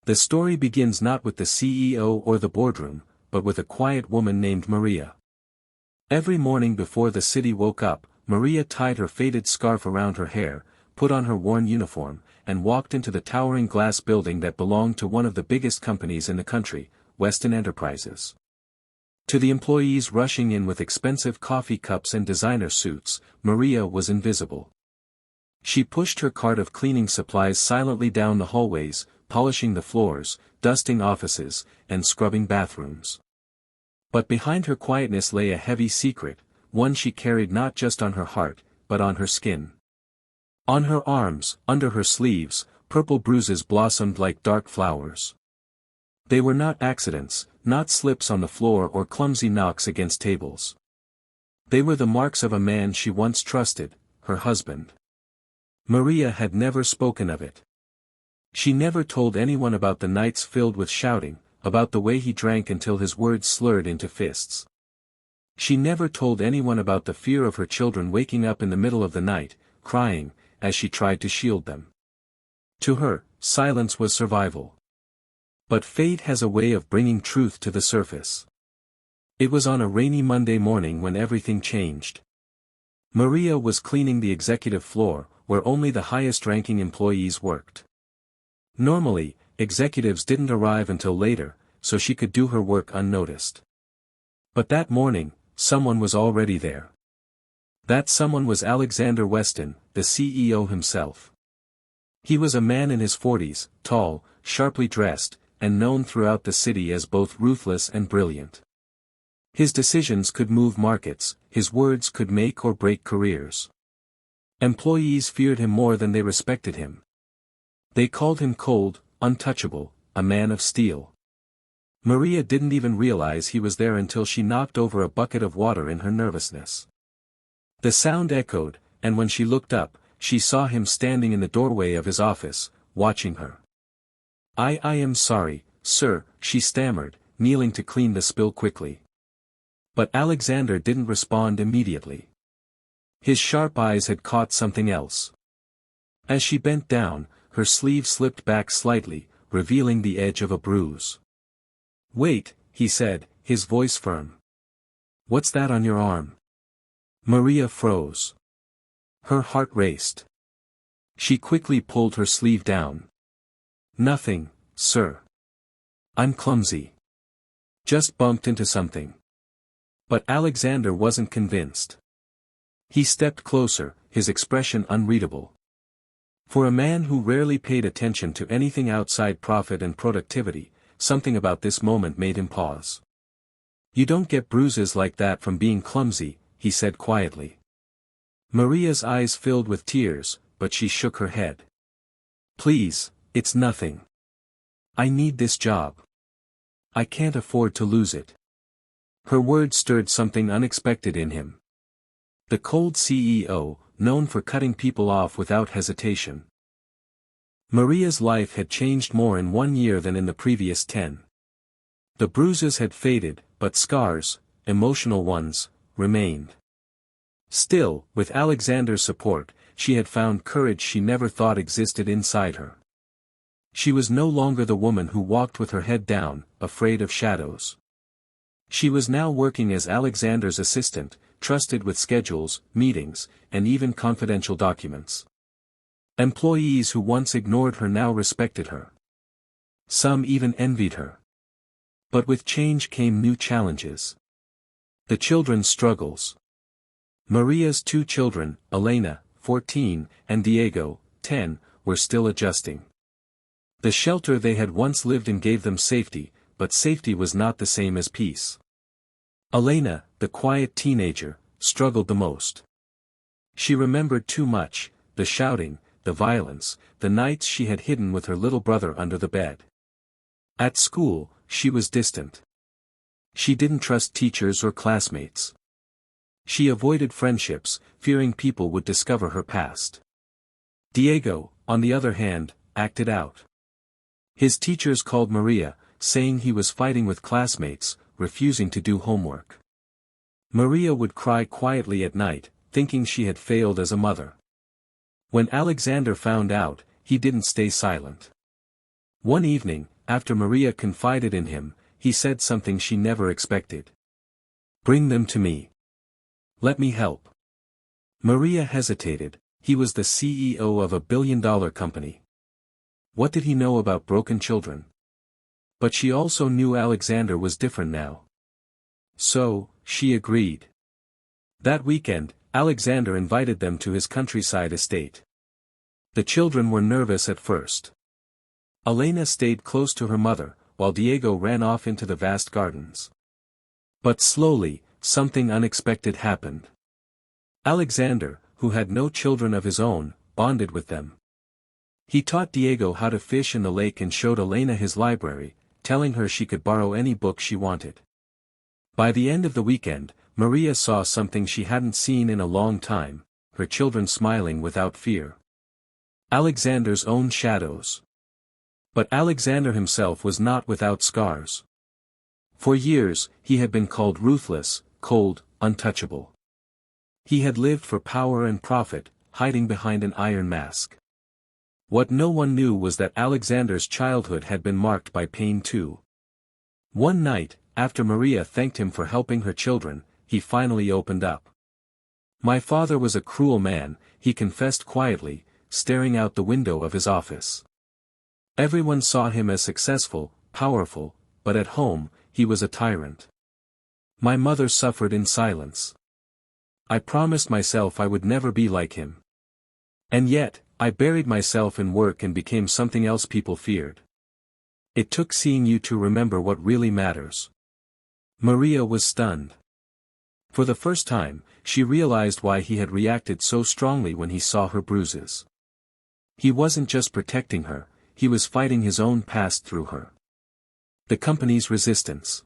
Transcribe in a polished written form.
The story begins not with the CEO or the boardroom, but with a quiet woman named Maria. Every morning before the city woke up, Maria tied her faded scarf around her hair, put on her worn uniform, and walked into the towering glass building that belonged to one of the biggest companies in the country, Weston Enterprises. To the employees rushing in with expensive coffee cups and designer suits, Maria was invisible. She pushed her cart of cleaning supplies silently down the hallways, polishing the floors, dusting offices, and scrubbing bathrooms. But behind her quietness lay a heavy secret, one she carried not just on her heart, but on her skin. On her arms, under her sleeves, purple bruises blossomed like dark flowers. They were not accidents, not slips on the floor or clumsy knocks against tables. They were the marks of a man she once trusted, her husband. Maria had never spoken of it. She never told anyone about the nights filled with shouting, about the way he drank until his words slurred into fists. She never told anyone about the fear of her children waking up in the middle of the night, crying, as she tried to shield them. To her, silence was survival. But fate has a way of bringing truth to the surface. It was on a rainy Monday morning when everything changed. Maria was cleaning the executive floor, where only the highest-ranking employees worked. Normally, executives didn't arrive until later, so she could do her work unnoticed. But that morning, someone was already there. That someone was Alexander Weston, the CEO himself. He was a man in his 40s, tall, sharply dressed, and known throughout the city as both ruthless and brilliant. His decisions could move markets, his words could make or break careers. Employees feared him more than they respected him. They called him cold, untouchable, a man of steel. Maria didn't even realize he was there until she knocked over a bucket of water in her nervousness. The sound echoed, and when she looked up, she saw him standing in the doorway of his office, watching her. I am sorry, sir," she stammered, kneeling to clean the spill quickly. But Alexander didn't respond immediately. His sharp eyes had caught something else. As she bent down, her sleeve slipped back slightly, revealing the edge of a bruise. "Wait," he said, his voice firm. "What's that on your arm?" Maria froze. Her heart raced. She quickly pulled her sleeve down. "Nothing, sir. I'm clumsy. Just bumped into something." But Alexander wasn't convinced. He stepped closer, his expression unreadable. For a man who rarely paid attention to anything outside profit and productivity, something about this moment made him pause. "You don't get bruises like that from being clumsy," he said quietly. Maria's eyes filled with tears, but she shook her head. "Please, it's nothing. I need this job. I can't afford to lose it." Her words stirred something unexpected in him. The cold CEO, known for cutting people off without hesitation. Maria's life had changed more in 1 year than in the previous 10. The bruises had faded, but scars, emotional ones, remained. Still, with Alexander's support, she had found courage she never thought existed inside her. She was no longer the woman who walked with her head down, afraid of shadows. She was now working as Alexander's assistant, trusted with schedules, meetings, and even confidential documents. Employees who once ignored her now respected her. Some even envied her. But with change came new challenges. The children's struggles. Maria's 2 children, Elena, 14, and Diego, 10, were still adjusting. The shelter they had once lived in gave them safety, but safety was not the same as peace. Elena, the quiet teenager, struggled the most. She remembered too much, the shouting, the violence, the nights she had hidden with her little brother under the bed. At school, she was distant. She didn't trust teachers or classmates. She avoided friendships, fearing people would discover her past. Diego, on the other hand, acted out. His teachers called Maria, saying he was fighting with classmates, refusing to do homework. Maria would cry quietly at night, thinking she had failed as a mother. When Alexander found out, he didn't stay silent. One evening, after Maria confided in him, he said something she never expected. "Bring them to me. Let me help." Maria hesitated. He was the CEO of a billion-dollar company. What did he know about broken children? But she also knew Alexander was different now. So, she agreed. That weekend, Alexander invited them to his countryside estate. The children were nervous at first. Elena stayed close to her mother, while Diego ran off into the vast gardens. But slowly, something unexpected happened. Alexander, who had no children of his own, bonded with them. He taught Diego how to fish in the lake and showed Elena his library, telling her she could borrow any book she wanted. By the end of the weekend, Maria saw something she hadn't seen in a long time, her children smiling without fear. Alexander's own shadows. But Alexander himself was not without scars. For years, he had been called ruthless, cold, untouchable. He had lived for power and profit, hiding behind an iron mask. What no one knew was that Alexander's childhood had been marked by pain too. One night, after Maria thanked him for helping her children, he finally opened up. "My father was a cruel man," he confessed quietly, staring out the window of his office. "Everyone saw him as successful, powerful, but at home, he was a tyrant. My mother suffered in silence. I promised myself I would never be like him. And yet, I buried myself in work and became something else people feared. It took seeing you to remember what really matters." Maria was stunned. For the first time, she realized why he had reacted so strongly when he saw her bruises. He wasn't just protecting her, he was fighting his own past through her. The company's resistance.